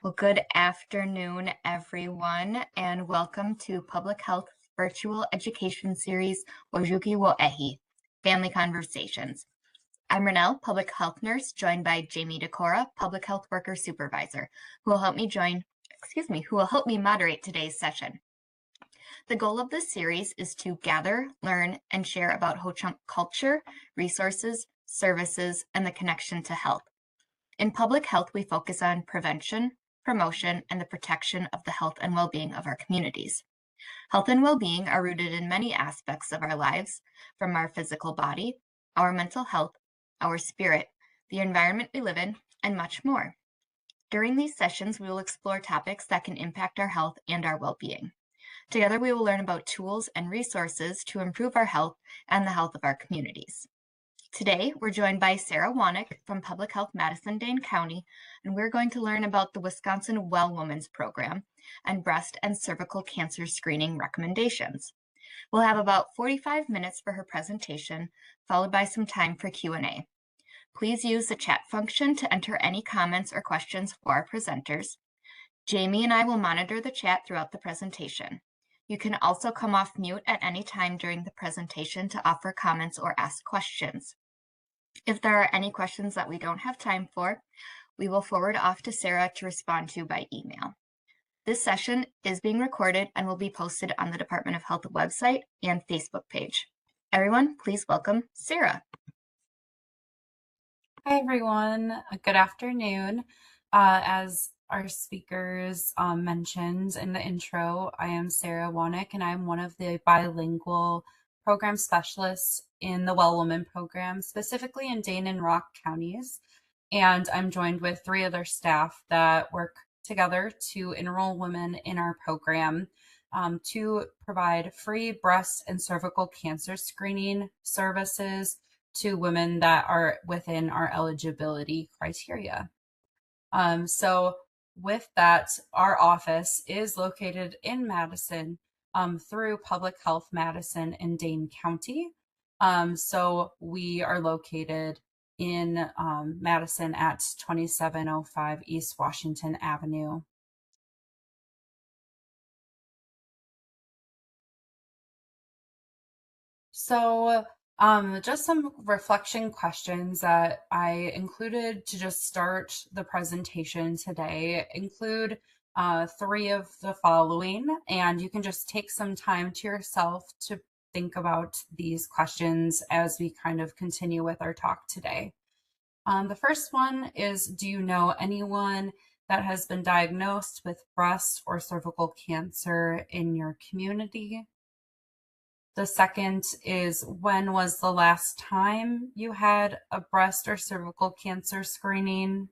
Well, good afternoon, everyone, and welcome to Public Health Virtual Education Series Wazooki wo Ehi, Family Conversations. I'm Renelle, Public Health Nurse, joined by Jamie Decora, Public Health Worker Supervisor, who will help me moderate today's session. The goal of this series is to gather, learn, and share about Ho-Chunk culture, resources, services, and the connection to health. In public health, we focus on prevention, promotion, and the protection of the health and well-being of our communities. Health and well-being are rooted in many aspects of our lives, from our physical body, our mental health, our spirit, the environment we live in, and much more. During these sessions, we will explore topics that can impact our health and our well-being. Together, we will learn about tools and resources to improve our health and the health of our communities. Today, we're joined by Sarah Wanick from Public Health Madison-Dane County, and we're going to learn about the Wisconsin Well Women's Program and breast and cervical cancer screening recommendations. We'll have about 45 minutes for her presentation, followed by some time for Q&A. Please use the chat function to enter any comments or questions for our presenters. Jamie and I will monitor the chat throughout the presentation. You can also come off mute at any time during the presentation to offer comments or ask questions. If there are any questions that we don't have time for, we will forward off to Sarah to respond to by email. This session is being recorded and will be posted on the Department of Health website and Facebook page. Everyone, please welcome Sarah. Hi, everyone. Good afternoon. As our speakers mentioned in the intro, I am Sarah Wanick, and I'm one of the bilingual program specialists in the Well Woman program, specifically in Dane and Rock counties. And I'm joined with 3 other staff that work together to enroll women in our program to provide free breast and cervical cancer screening services to women that are within our eligibility criteria. So with that, our office is located in Madison through Public Health Madison in Dane County. So we are located in Madison at 2705 East Washington Avenue. So just some reflection questions that I included to just start the presentation today include 3 of the following, and you can just take some time to yourself to think about these questions as we kind of continue with our talk today. The first one is, do you know anyone that has been diagnosed with breast or cervical cancer in your community? The second is, when was the last time you had a breast or cervical cancer screening?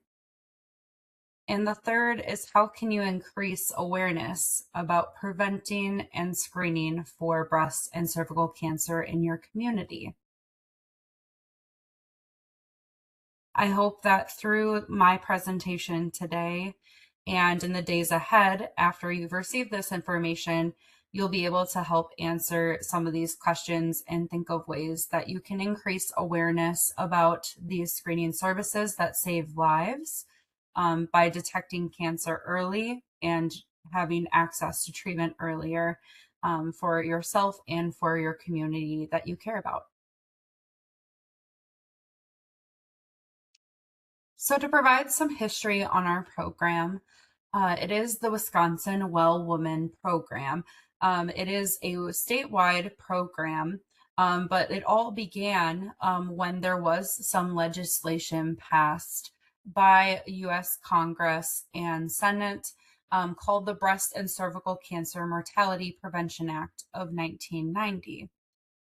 And the third is, how can you increase awareness about preventing and screening for breast and cervical cancer in your community? I hope that through my presentation today and in the days ahead after you've received this information, you'll be able to help answer some of these questions and think of ways that you can increase awareness about these screening services that save lives by detecting cancer early and having access to treatment earlier for yourself and for your community that you care about. So to provide some history on our program, it is the Wisconsin Well Woman program. It is a statewide program, but it all began when there was some legislation passed by U.S. Congress and Senate called the Breast and Cervical Cancer Mortality Prevention Act of 1990.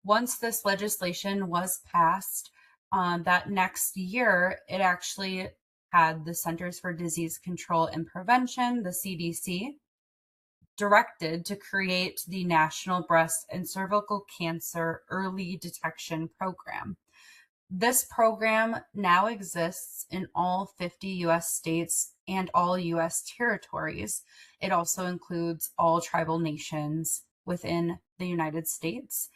Once this legislation was passed, that next year, it actually had the Centers for Disease Control and Prevention, the CDC, directed to create the National Breast and Cervical Cancer Early Detection Program. This program now exists in all 50 U.S. states and all U.S. territories. It also includes all tribal nations within the United States.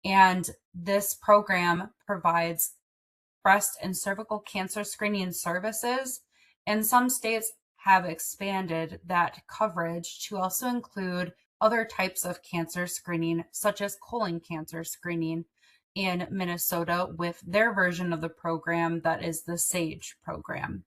And this program provides breast and cervical cancer screening services, and some states have expanded that coverage to also include other types of cancer screening, such as colon cancer screening in Minnesota with their version of the program that is the SAGE program.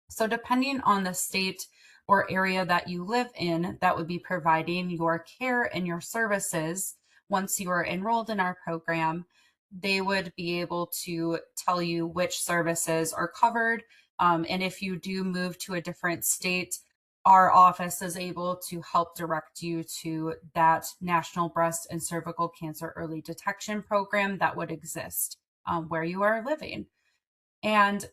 So depending on the state or area that you live in that would be providing your care and your services, once you are enrolled in our program, they would be able to tell you which services are covered. And if you do move to a different state, our office is able to help direct you to that National Breast and Cervical Cancer Early Detection Program that would exist where you are living. And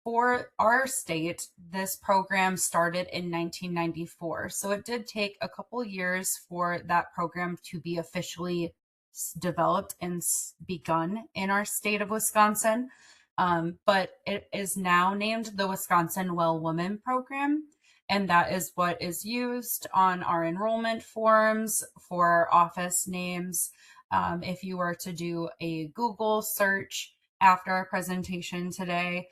for our state, this program started in 1994. So it did take a couple years for that program to be officially developed and begun in our state of Wisconsin. But it is now named the Wisconsin Well Woman Program. And that is what is used on our enrollment forms for our office names. If you were to do a Google search after our presentation today,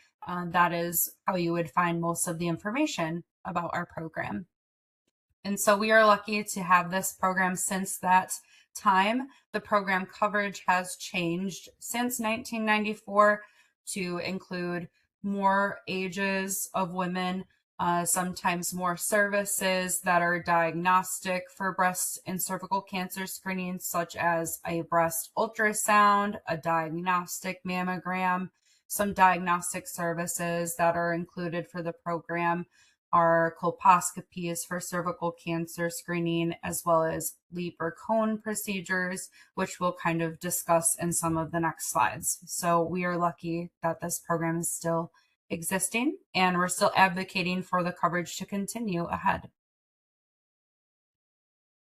that is how you would find most of the information about our program. And so we are lucky to have this program since that time. The program coverage has changed since 1994 to include more ages of women, sometimes more services that are diagnostic for breast and cervical cancer screening, such as a breast ultrasound, a diagnostic mammogram. Some diagnostic services that are included for the program are colposcopies for cervical cancer screening, as well as LEEP or cone procedures, which we'll kind of discuss in some of the next slides. So we are lucky that this program is still existing, and we're still advocating for the coverage to continue ahead.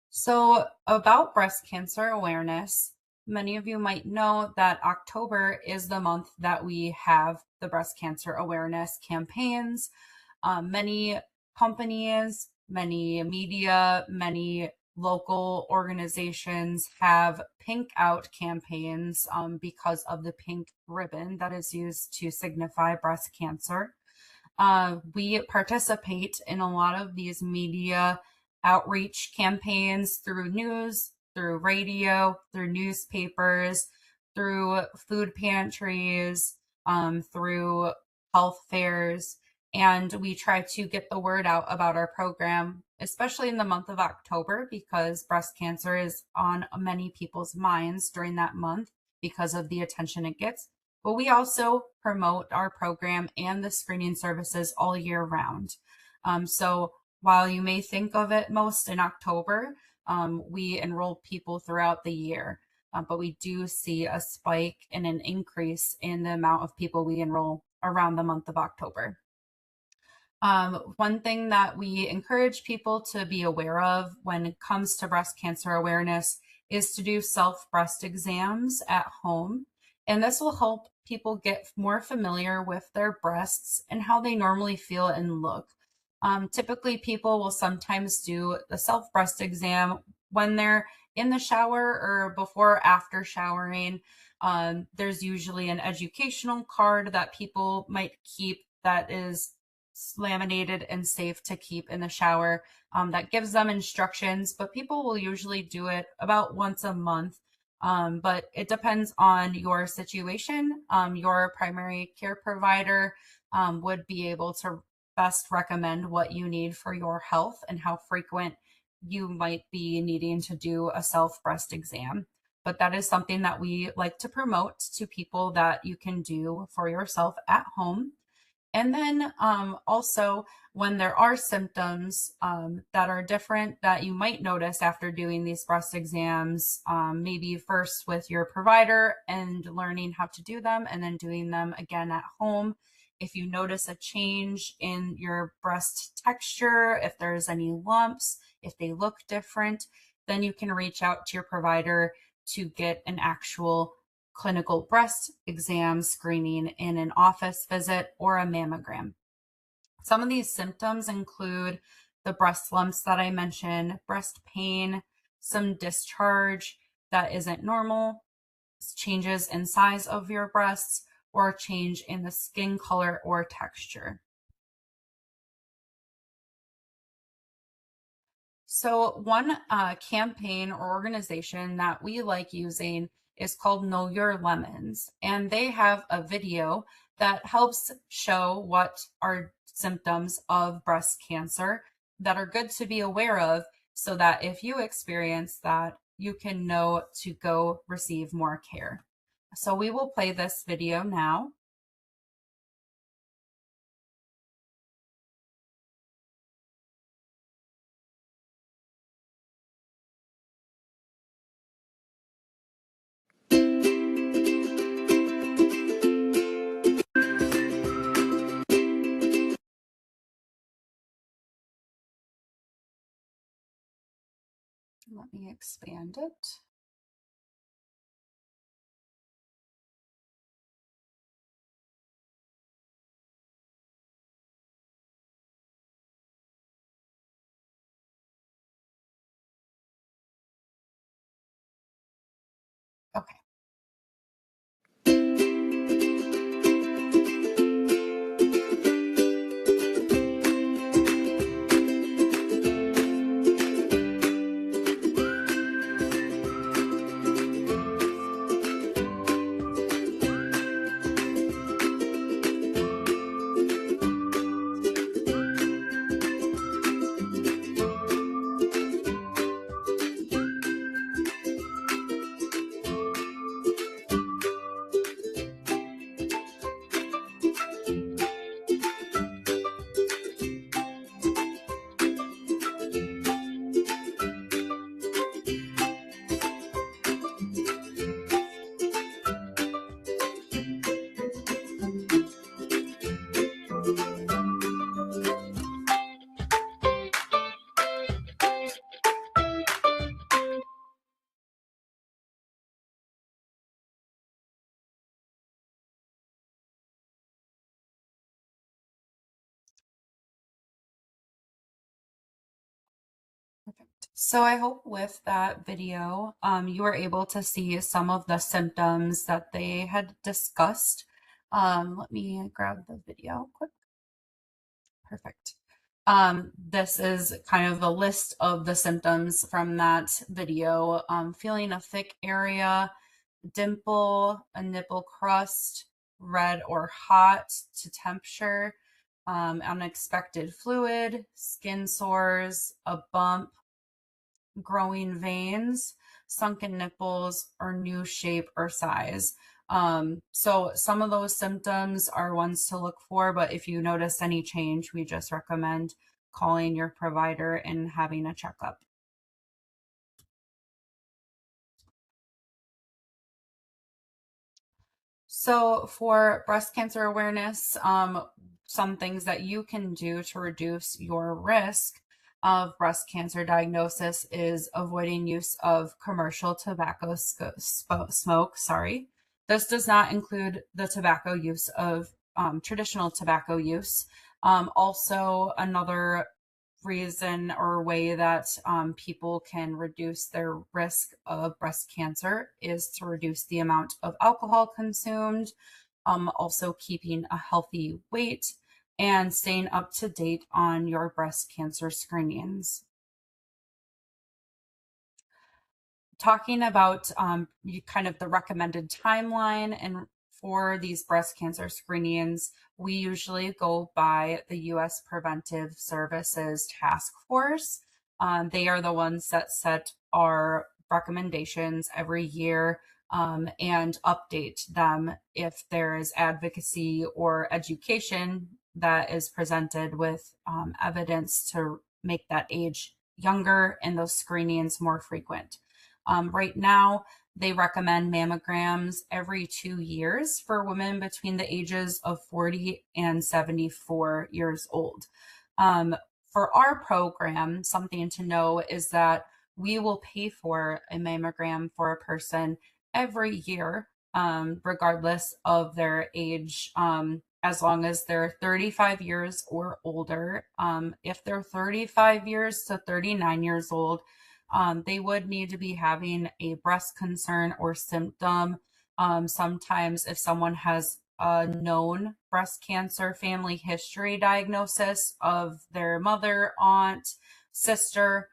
So about breast cancer awareness, many of you might know that October is the month that we have the breast cancer awareness campaigns. Many companies, many media, many local organizations have pink out campaigns because of the pink ribbon that is used to signify breast cancer. We participate in a lot of these media outreach campaigns through news, through radio, through newspapers, through food pantries, through health fairs. And we try to get the word out about our program, especially in the month of October, because breast cancer is on many people's minds during that month because of the attention it gets. But we also promote our program and the screening services all year round. So while you may think of it most in October, we enroll people throughout the year. But we do see a spike and an increase in the amount of people we enroll around the month of October. One thing that we encourage people to be aware of when it comes to breast cancer awareness is to do self breast exams at home. And this will help people get more familiar with their breasts and how they normally feel and look. Typically, people will sometimes do the self breast exam when they're in the shower or before or after showering. There's usually an educational card that people might keep that is laminated and safe to keep in the shower that gives them instructions, but people will usually do it about once a month. But it depends on your situation. Your primary care provider would be able to best recommend what you need for your health and how frequent you might be needing to do a self breast exam. But that is something that we like to promote to people that you can do for yourself at home. And then also when there are symptoms that are different that you might notice after doing these breast exams, maybe first with your provider and learning how to do them and then doing them again at home. If you notice a change in your breast texture, if there's any lumps, if they look different, then you can reach out to your provider to get an actual clinical breast exam screening in an office visit or a mammogram. Some of these symptoms include the breast lumps that I mentioned, breast pain, some discharge that isn't normal, changes in size of your breasts, or change in the skin color or texture. So one campaign or organization that we like using is called Know Your Lemons, and they have a video that helps show what are symptoms of breast cancer that are good to be aware of, so that if you experience that, you can know to go receive more care. So we will play this video now. Let me expand it. Okay. Perfect. So I hope with that video, you were able to see some of the symptoms that they had discussed. Let me grab the video quick. Perfect. This is kind of a list of the symptoms from that video. Feeling a thick area, dimple, a nipple crust, red or hot to temperature, unexpected fluid, skin sores, a bump, growing veins, sunken nipples, or new shape or size. So some of those symptoms are ones to look for, but if you notice any change, we just recommend calling your provider and having a checkup. So for breast cancer awareness, some things that you can do to reduce your risk of breast cancer diagnosis is avoiding use of commercial tobacco smoke. Sorry. This does not include the tobacco use of traditional tobacco use. Also, another reason or way that people can reduce their risk of breast cancer is to reduce the amount of alcohol consumed, also keeping a healthy weight, and staying up to date on your breast cancer screenings. Talking about kind of the recommended timeline and for these breast cancer screenings, we usually go by the U.S. Preventive Services Task Force. They are the ones that set our recommendations every year and update them if there is advocacy or education that is presented with evidence to make that age younger and those screenings more frequent. Right now, they recommend mammograms every 2 years for women between the ages of 40 and 74 years old. For our program, something to know is that we will pay for a mammogram for a person every year, regardless of their age, as long as they're 35 years or older. If they're 35 years to 39 years old, they would need to be having a breast concern or symptom. Sometimes if someone has a known breast cancer family history diagnosis of their mother, aunt, sister,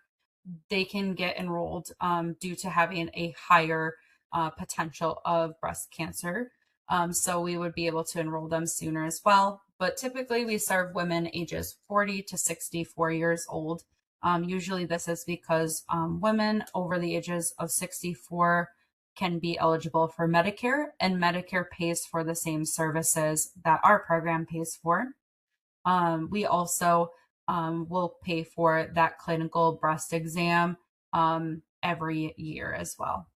they can get enrolled due to having a higher potential of breast cancer. So we would be able to enroll them sooner as well. But typically, we serve women ages 40 to 64 years old. Usually, this is because women over the ages of 64 can be eligible for Medicare, and Medicare pays for the same services that our program pays for. We also will pay for that clinical breast exam every year as well.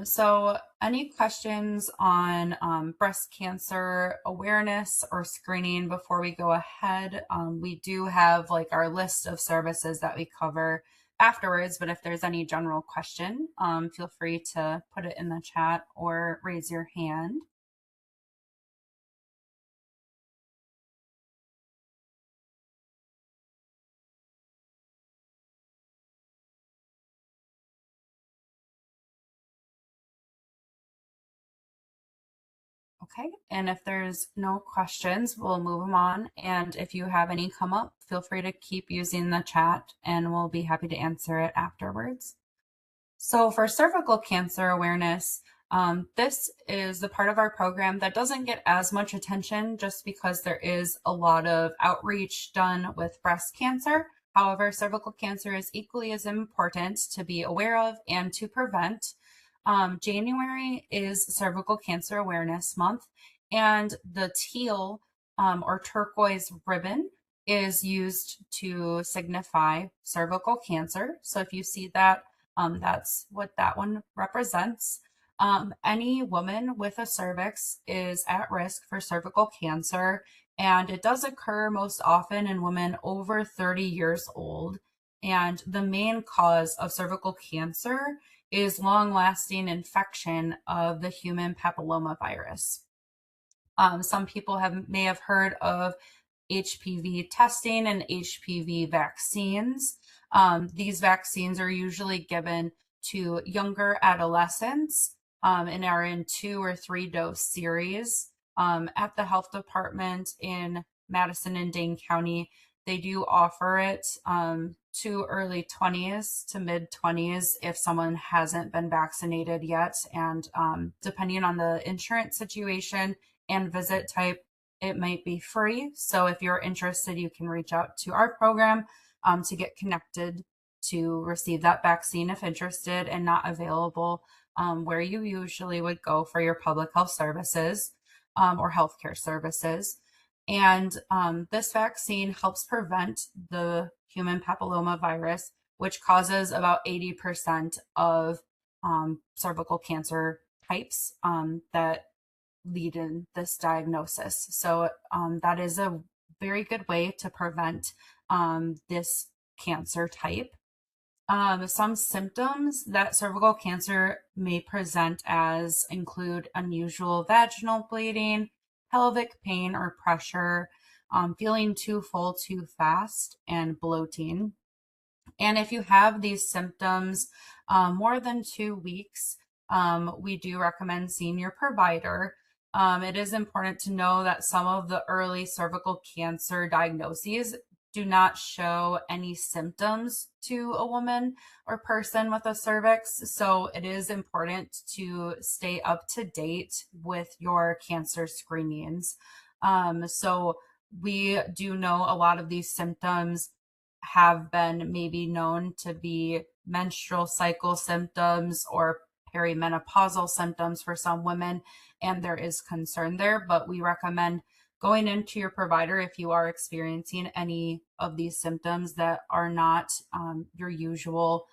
So any questions on breast cancer awareness or screening before we go ahead? We do have like our list of services that we cover afterwards, but if there's any general question, feel free to put it in the chat or raise your hand. Okay, and if there's no questions, we'll move them on. And if you have any come up, feel free to keep using the chat and we'll be happy to answer it afterwards. So for cervical cancer awareness, this is the part of our program that doesn't get as much attention just because there is a lot of outreach done with breast cancer. However, cervical cancer is equally as important to be aware of and to prevent. January is Cervical Cancer Awareness Month, and the teal or turquoise ribbon is used to signify cervical cancer. So if you see that, that's what that one represents. Any woman with a cervix is at risk for cervical cancer, and it does occur most often in women over 30 years old. And the main cause of cervical cancer is long-lasting infection of the human papilloma virus. Some people may have heard of HPV testing and HPV vaccines. These vaccines are usually given to younger adolescents and are in 2 or 3 dose series. At the health department in Madison and Dane County, they do offer it to early 20s to mid 20s if someone hasn't been vaccinated yet. And depending on the insurance situation and visit type, it might be free. So if you're interested, you can reach out to our program to get connected to receive that vaccine if interested and not available where you usually would go for your public health services or healthcare services. And this vaccine helps prevent the human papilloma virus, which causes about 80% of cervical cancer types that lead in this diagnosis. So that is a very good way to prevent this cancer type. Some symptoms that cervical cancer may present as include unusual vaginal bleeding, pelvic pain or pressure, feeling too full too fast, and bloating. And if you have these symptoms more than 2 weeks, we do recommend seeing your provider. It is important to know that some of the early cervical cancer diagnoses do not show any symptoms to a woman or person with a cervix. So it is important to stay up to date with your cancer screenings. So we do know a lot of these symptoms have been maybe known to be menstrual cycle symptoms or perimenopausal symptoms for some women, and there is concern there, but we recommend going into your provider if you are experiencing any of these symptoms that are not your usual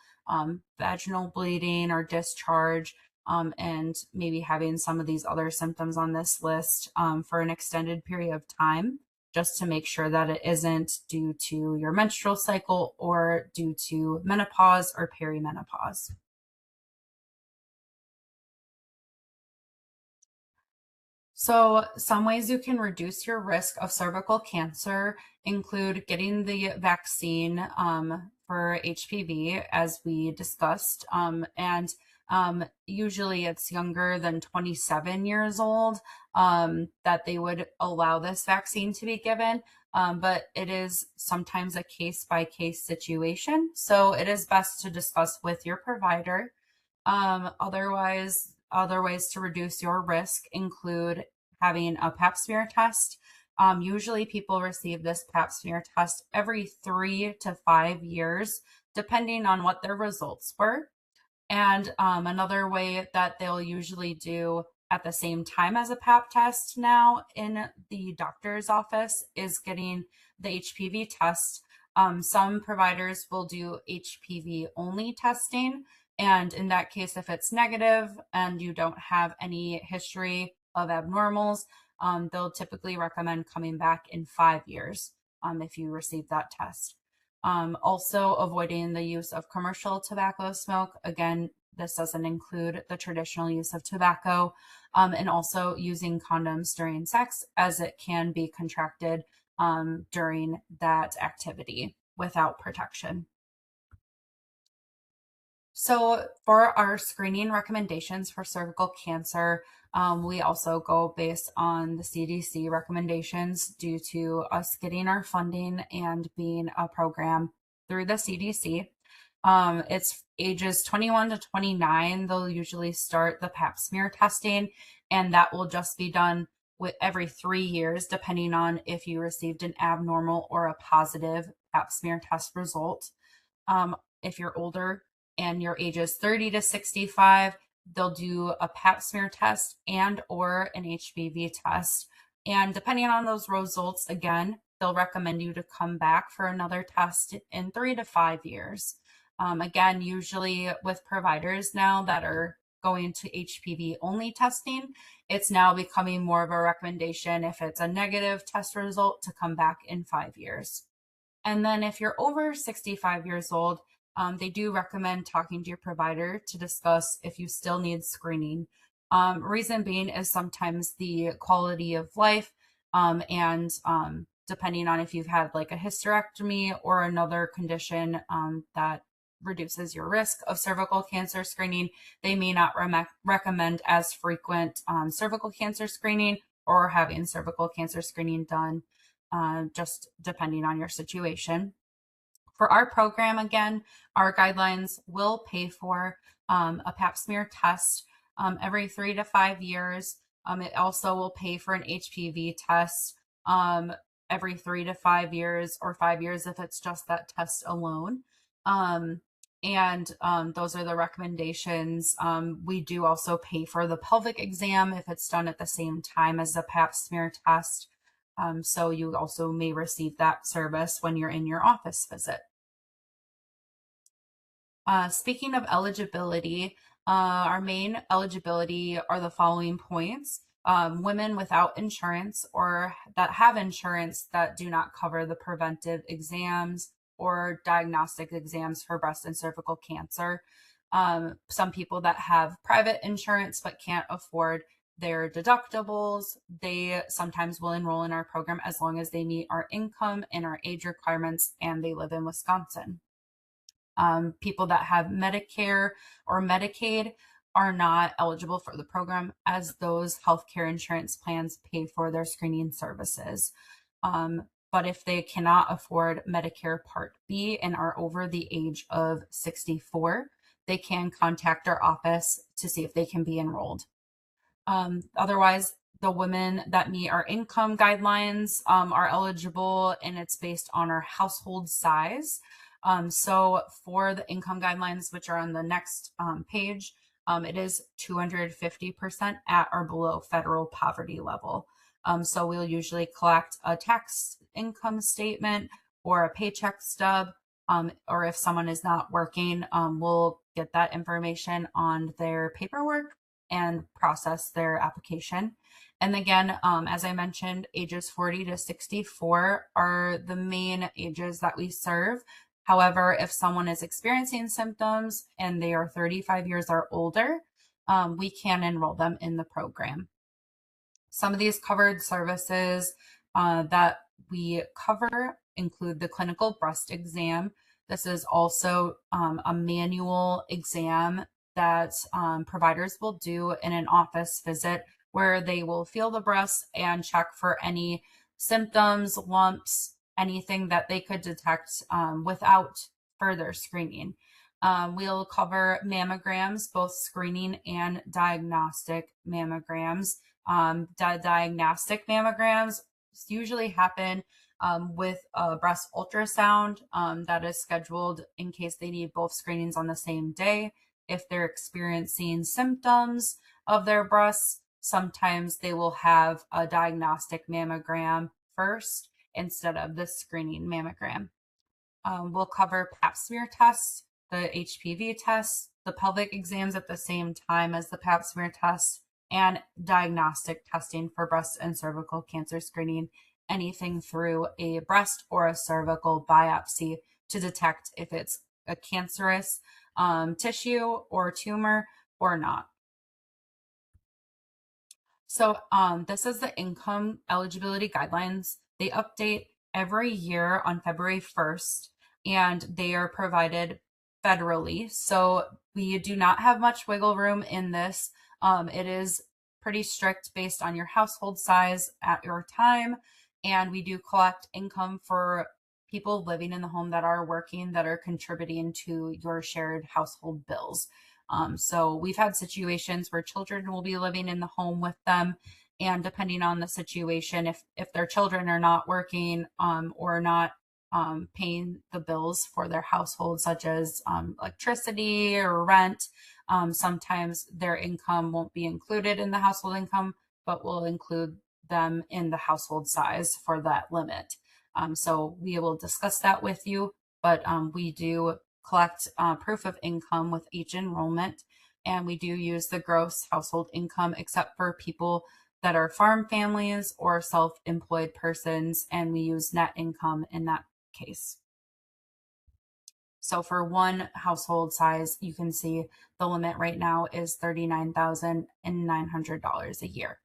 vaginal bleeding or discharge, and maybe having some of these other symptoms on this list for an extended period of time, just to make sure that it isn't due to your menstrual cycle or due to menopause or perimenopause. So some ways you can reduce your risk of cervical cancer include getting the vaccine for HPV, as we discussed. And Usually it's younger than 27 years old that they would allow this vaccine to be given. But it is sometimes a case by case situation. So it is best to discuss with your provider. Other ways to reduce your risk include having a pap smear test. Usually people receive this pap smear test every 3 to 5 years, depending on what their results were. And another way that they'll usually do at the same time as a pap test now in the doctor's office is getting the HPV test. Some providers will do HPV only testing. And in that case, if it's negative and you don't have any history of abnormals, they'll typically recommend coming back in 5 years if you receive that test. Also avoiding the use of commercial tobacco smoke. Again, this doesn't include the traditional use of tobacco, and also using condoms during sex, as it can be contracted during that activity without protection. So for our screening recommendations for cervical cancer, we also go based on the CDC recommendations due to us getting our funding and being a program through the CDC. It's ages 21 to 29. They'll usually start the pap smear testing, and that will just be done with every 3 years, depending on if you received an abnormal or a positive pap smear test result. If you're older and your age is 30 to 65, they'll do a pap smear test and or an HPV test. And depending on those results, again, they'll recommend you to come back for another test in 3 to 5 years. Again, usually with providers now that are going to HPV only testing, it's now becoming more of a recommendation if it's a negative test result to come back in 5 years. And then if you're over 65 years old, they do recommend talking to your provider to discuss if you still need screening. Reason being is sometimes the quality of life and depending on if you've had like a hysterectomy or another condition that reduces your risk of cervical cancer screening, they may not recommend as frequent cervical cancer screening or having cervical cancer screening done, just depending on your situation. For our program, again, our guidelines will pay for a pap smear test every 3 to 5 years. It also will pay for an HPV test every 3 to 5 years, or 5 years if it's just that test alone. Those are the recommendations. We do also pay for the pelvic exam if it's done at the same time as the pap smear test. So you also may receive that service when you're in your office visit. Speaking of eligibility, our main eligibility are the following points. Women without insurance or that have insurance that do not cover the preventive exams or diagnostic exams for breast and cervical cancer. Some people that have private insurance but can't afford their deductibles, they sometimes will enroll in our program as long as they meet our income and our age requirements and they live in Wisconsin. People that have Medicare or Medicaid are not eligible for the program, as those healthcare insurance plans pay for their screening services. But if they cannot afford Medicare Part B and are over the age of 64, they can contact our office to see if they can be enrolled. Otherwise, the women that meet our income guidelines are eligible, and it's based on our household size. So for the income guidelines, which are on the next page, it is 250% at or below federal poverty level. So we'll usually collect a tax income statement or a paycheck stub, or if someone is not working, we'll get that information on their paperwork and process their application. And again, as I mentioned, ages 40 to 64 are the main ages that we serve. However, if someone is experiencing symptoms and they are 35 years or older, we can enroll them in the program. Some of these covered services that we cover include the clinical breast exam. This is also a manual exam that providers will do in an office visit, where they will feel the breasts and check for any symptoms, lumps, anything that they could detect without further screening. We'll cover mammograms, both screening and diagnostic mammograms. Diagnostic mammograms usually happen with a breast ultrasound that is scheduled in case they need both screenings on the same day. If they're experiencing symptoms of their breasts, sometimes they will have a diagnostic mammogram first instead of the screening mammogram. We'll cover pap smear tests, the HPV tests, the pelvic exams at the same time as the pap smear tests, and diagnostic testing for breast and cervical cancer screening, anything through a breast or a cervical biopsy to detect if it's a cancerous tissue or tumor or not. So this is the income eligibility guidelines. They update every year on February 1st, and they are provided federally. So we do not have much wiggle room in this. It is pretty strict based on your household size at your time. And we do collect income for people living in the home that are working, that are contributing to your shared household bills. So we've had situations where children will be living in the home with them, and depending on the situation, if their children are not working or not paying the bills for their household, such as electricity or rent, sometimes their income won't be included in the household income, but will include them in the household size for that limit. So we will discuss that with you, but we do collect proof of income with each enrollment, and we do use the gross household income, except for people that are farm families or self-employed persons, and we use net income in that case. So for one household size, you can see the limit right now is $39,900 a year.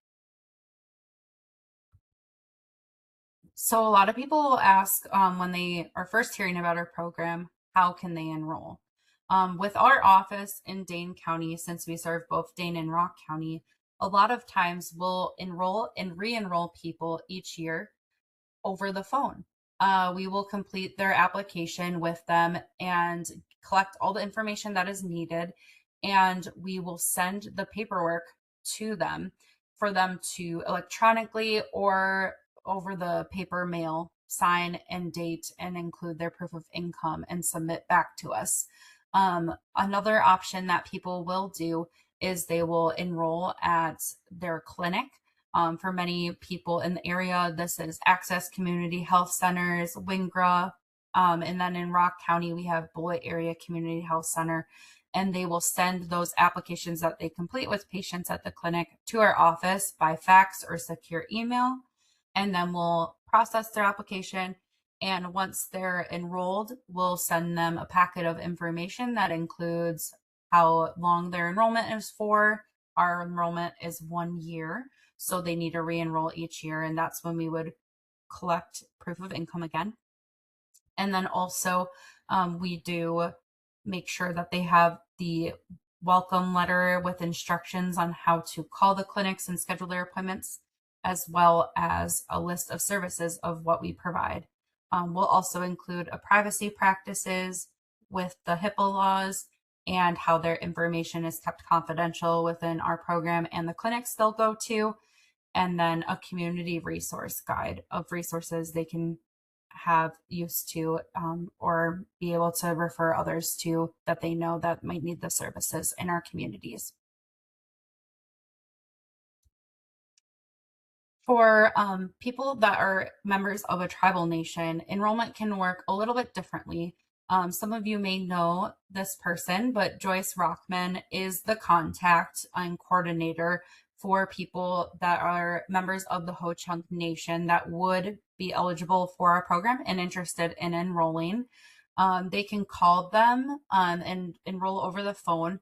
So a lot of people will ask when they are first hearing about our program, how can they enroll? With our office in Dane County, since we serve both Dane and Rock County, a lot of times we'll enroll and re-enroll people each year over the phone. We will complete their application with them and collect all the information that is needed, and we will send the paperwork to them for them to electronically or over the paper mail sign and date and include their proof of income and submit back to us. Another option that people will do is they will enroll at their clinic. For many people in the area, this is Access Community Health Centers, WINGRA, and then in Rock County, we have Bullitt Area Community Health Center, and they will send those applications that they complete with patients at the clinic to our office by fax or secure email, and then we'll process their application. And once they're enrolled, we'll send them a packet of information that includes how long their enrollment is for. Our enrollment is 1 year, so they need to re-enroll each year, and that's when we would collect proof of income again. And then also we do make sure that they have the welcome letter with instructions on how to call the clinics and schedule their appointments, as well as a list of services of what we provide. We'll also include a privacy practices with the HIPAA laws and how their information is kept confidential within our program and the clinics they'll go to, and then a community resource guide of resources they can have use to or be able to refer others to that they know that might need the services in our communities. For people that are members of a tribal nation, enrollment can work a little bit differently. Some of you may know this person, but Joyce Rockman is the contact and coordinator for people that are members of the Ho-Chunk Nation that would be eligible for our program and interested in enrolling. They can call them and enroll over the phone,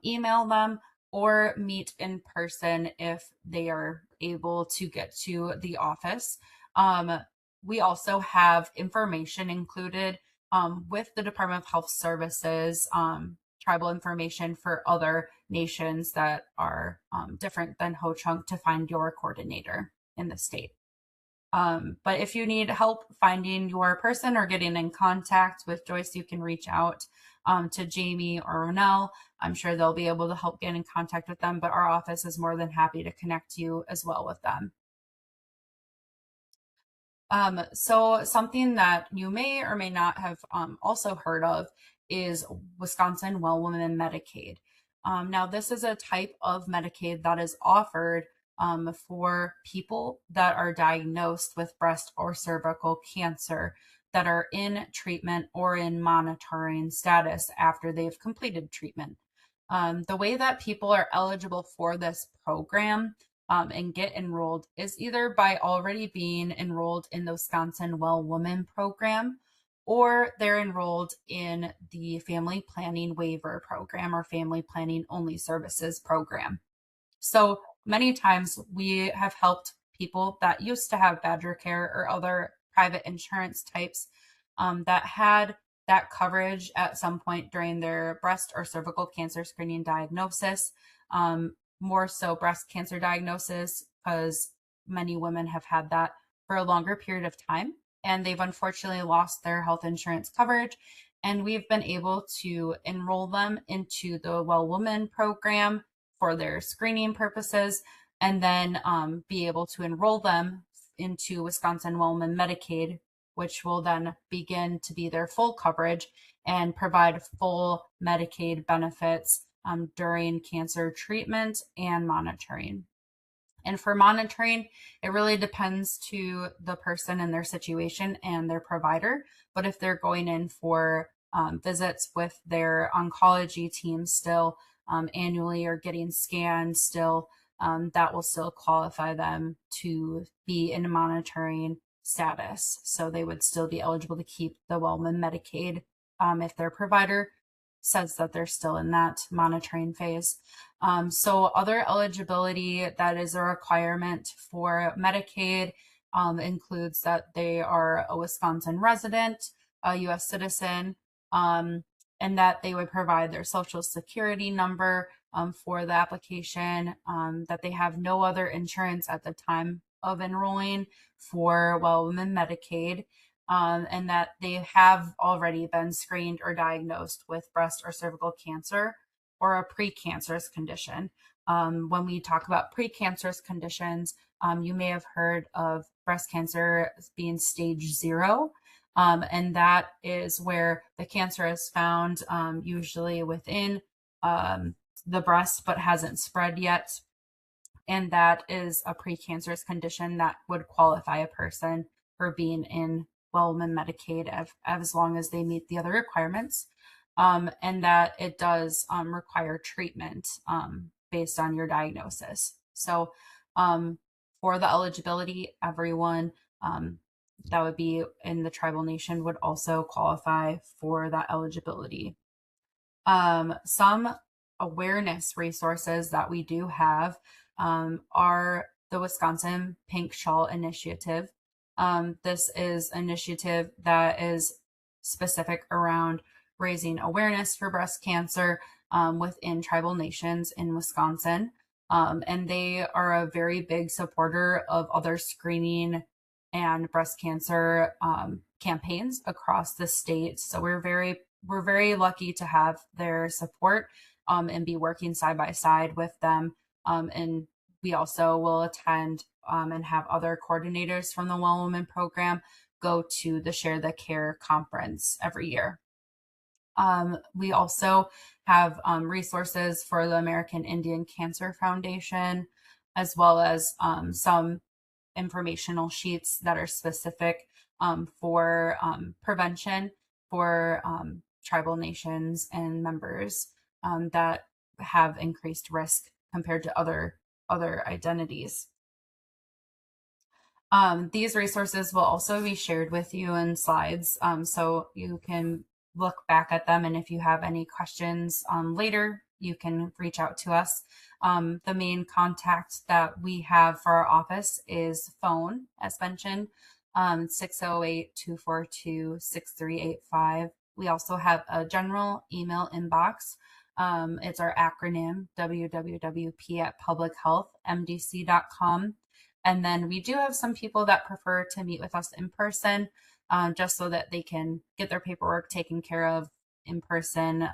email them, or meet in person if they are able to get to the office. We also have information included with the Department of Health Services tribal information for other nations that are different than Ho-Chunk to find your coordinator in the state. But if you need help finding your person or getting in contact with Joyce, you can reach out to Jamie or Ronell. I'm sure they'll be able to help get in contact with them, but our office is more than happy to connect you as well with them. So something that you may or may not have also heard of is Wisconsin Well Woman Medicaid. Now, this is a type of Medicaid that is offered for people that are diagnosed with breast or cervical cancer that are in treatment or in monitoring status after they've completed treatment. The way that people are eligible for this program and get enrolled is either by already being enrolled in the Wisconsin Well Woman program, or they're enrolled in the Family Planning Waiver program or Family Planning Only Services program. So many times we have helped people that used to have Badger Care or other private insurance types that had that coverage at some point during their breast or cervical cancer screening diagnosis, more so breast cancer diagnosis, because many women have had that for a longer period of time and they've unfortunately lost their health insurance coverage. And we've been able to enroll them into the Well Woman program for their screening purposes, and then be able to enroll them into Wisconsin Well Woman Medicaid, which will then begin to be their full coverage and provide full Medicaid benefits during cancer treatment and monitoring. And for monitoring, it really depends to the person and their situation and their provider. But if they're going in for visits with their oncology team still annually or getting scanned still, that will still qualify them to be in monitoring status. So they would still be eligible to keep the Wellman Medicaid if their provider says that they're still in that monitoring phase. So other eligibility that is a requirement for Medicaid includes that they are a Wisconsin resident, a U.S. citizen, and that they would provide their social security number for the application, that they have no other insurance at the time of enrolling for Well Woman Medicaid, and that they have already been screened or diagnosed with breast or cervical cancer or a precancerous condition. When we talk about precancerous conditions, you may have heard of breast cancer being stage 0. And that is where the cancer is found usually within the breast but hasn't spread yet. And that is a precancerous condition that would qualify a person for being in Well Woman Medicaid as long as they meet the other requirements. And that it does require treatment based on your diagnosis. So for the eligibility, everyone that would be in the tribal nation would also qualify for that eligibility. Some awareness resources that we do have are the Wisconsin Pink Shawl Initiative. This is an initiative that is specific around raising awareness for breast cancer within tribal nations in Wisconsin. And they are a very big supporter of other screening and breast cancer campaigns across the state. So we're very lucky to have their support and be working side by side with them. And we also will attend and have other coordinators from the Well Woman program go to the Share the Care conference every year. We also have resources for the American Indian Cancer Foundation, as well as some informational sheets that are specific for prevention for tribal nations and members that have increased risk compared to other identities. These resources will also be shared with you in slides, so you can look back at them, and if you have any questions later, you can reach out to us. The main contact that we have for our office is phone, as mentioned, 608-242-6385. We also have a general email inbox, It's our acronym WWWP at publichealthmdc.com. And then we do have some people that prefer to meet with us in person, just so that they can get their paperwork taken care of in person,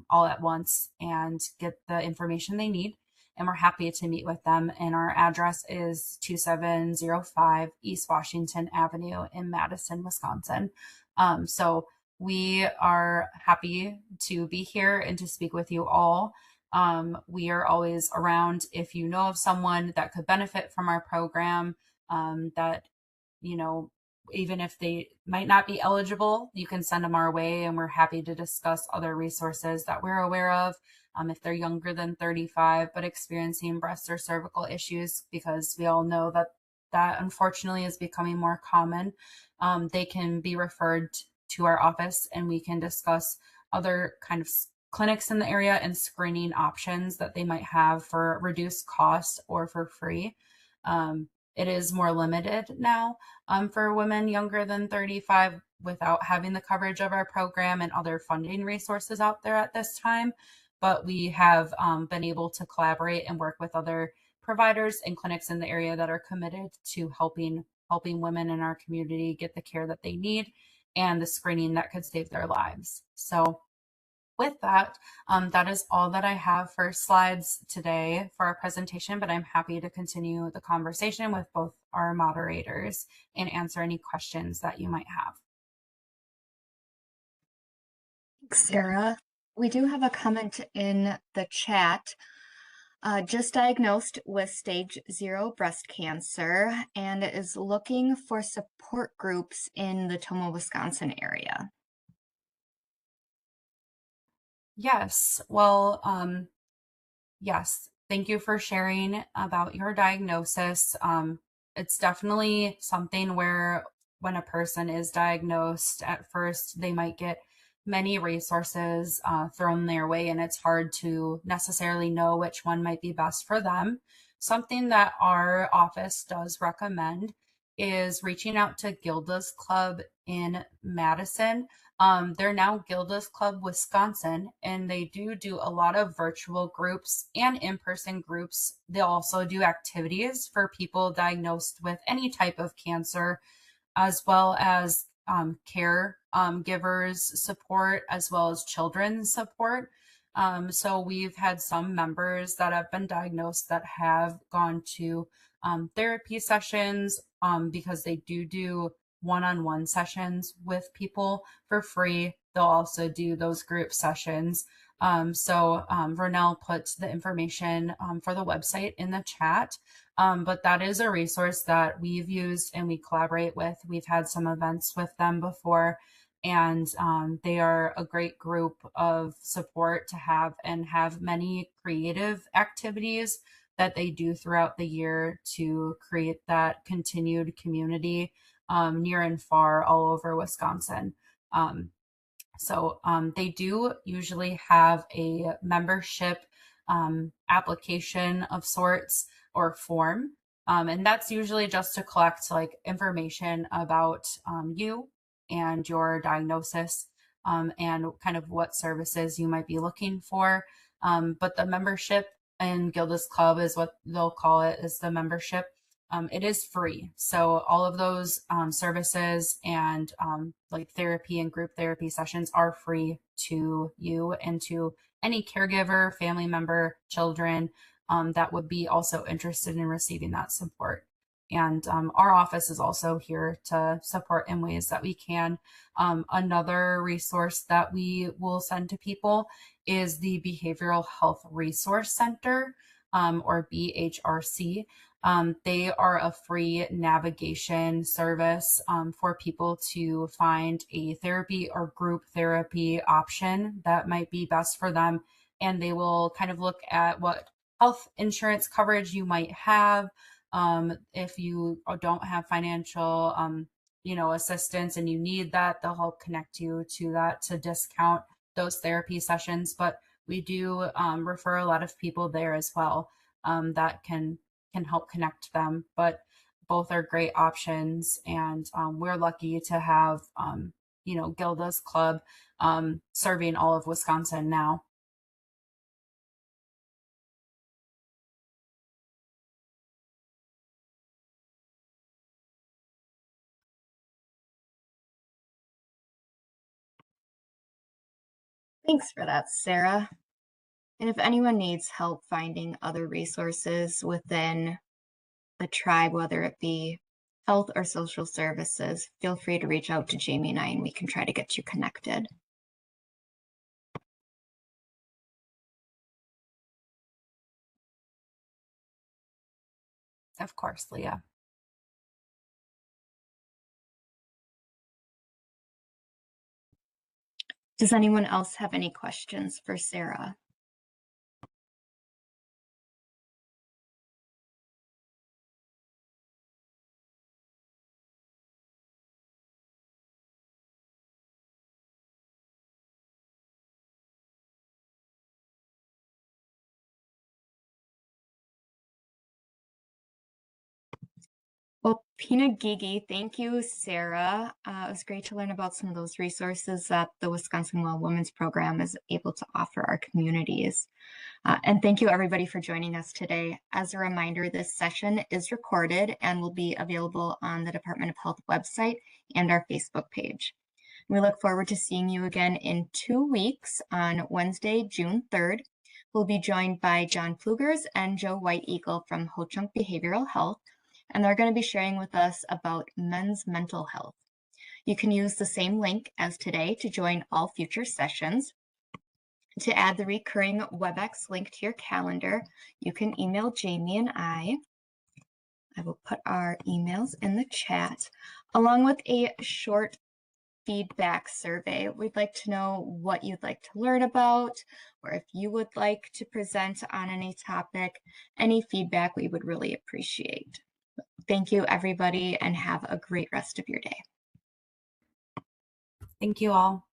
all at once, and get the information they need. And we're happy to meet with them. And our address is 2705 East Washington Avenue in Madison, Wisconsin. So we are happy to be here and to speak with you all. We are always around if you know of someone that could benefit from our program, that, you know, even if they might not be eligible, you can send them our way, and we're happy to discuss other resources that we're aware of. If they're younger than 35 but experiencing breast or cervical issues, because we all know that that unfortunately is becoming more common, they can be referred to our office, and we can discuss other kind of clinics in the area and screening options that they might have for reduced cost or for free. It is more limited now, for women younger than 35 without having the coverage of our program and other funding resources out there at this time. But we have been able to collaborate and work with other providers and clinics in the area that are committed to helping women in our community get the care that they need and the screening that could save their lives. So with that, that is all that I have for slides today for our presentation, but I'm happy to continue the conversation with both our moderators and answer any questions that you might have. Thanks, Sarah. We do have a comment in the chat. Just diagnosed with stage 0 breast cancer and is looking for support groups in the Tomah, Wisconsin area. Yes. Well, yes. Thank you for sharing about your diagnosis. It's definitely something where when a person is diagnosed, at first they might get many resources thrown their way, and it's hard to necessarily know which one might be best for them. Something that our office does recommend is reaching out to Gilda's Club in Madison. They're now Gilda's Club Wisconsin, and they do a lot of virtual groups and in-person groups. They'll also do activities for people diagnosed with any type of cancer, as well as care givers support, as well as children's support. So we've had some members that have been diagnosed that have gone to therapy sessions, because they do one-on-one sessions with people for free. They'll also do those group sessions. So Vernell put the information for the website in the chat. But that is a resource that we've used and we collaborate with. We've had some events with them before, and they are a great group of support to have, and have many creative activities that they do throughout the year to create that continued community near and far all over Wisconsin. So they do usually have a membership application of sorts or form. And that's usually just to collect like information about you and your diagnosis, and kind of what services you might be looking for. But the membership in Gilda's Club is what they'll call it, is the membership. It is free. So all of those services and like therapy and group therapy sessions are free to you and to any caregiver, family member, children that would be also interested in receiving that support. And our office is also here to support in ways that we can. Another resource that we will send to people is the Behavioral Health Resource Center, or BHRC. They are a free navigation service for people to find a therapy or group therapy option that might be best for them. And they will kind of look at what health insurance coverage you might have. If you don't have financial, assistance and you need that, they'll help connect you to that to discount those therapy sessions. But we do refer a lot of people there as well that can help connect them. But both are great options, and we're lucky to have Gilda's Club serving all of Wisconsin now. Thanks for that, Sarah. And if anyone needs help finding other resources within the tribe, whether it be health or social services, feel free to reach out to Jamie and I, and we can try to get you connected. Of course, Leah. Does anyone else have any questions for Sarah? Well, Pina Gigi, thank you, Sarah. It was great to learn about some of those resources that the Wisconsin Well Women's Program is able to offer our communities. And thank you, everybody, for joining us today. As a reminder, this session is recorded and will be available on the Department of Health website and our Facebook page. We look forward to seeing you again in 2 weeks on Wednesday, June 3rd. We'll be joined by John Plugers and Joe White Eagle from Ho Chunk Behavioral Health, and they're going to be sharing with us about men's mental health. You can use the same link as today to join all future sessions. To add the recurring WebEx link to your calendar, you can email Jamie and I. I will put our emails in the chat, along with a short feedback survey. We'd like to know what you'd like to learn about, or if you would like to present on any topic. Any feedback we would really appreciate. Thank you, everybody, and have a great rest of your day. Thank you all.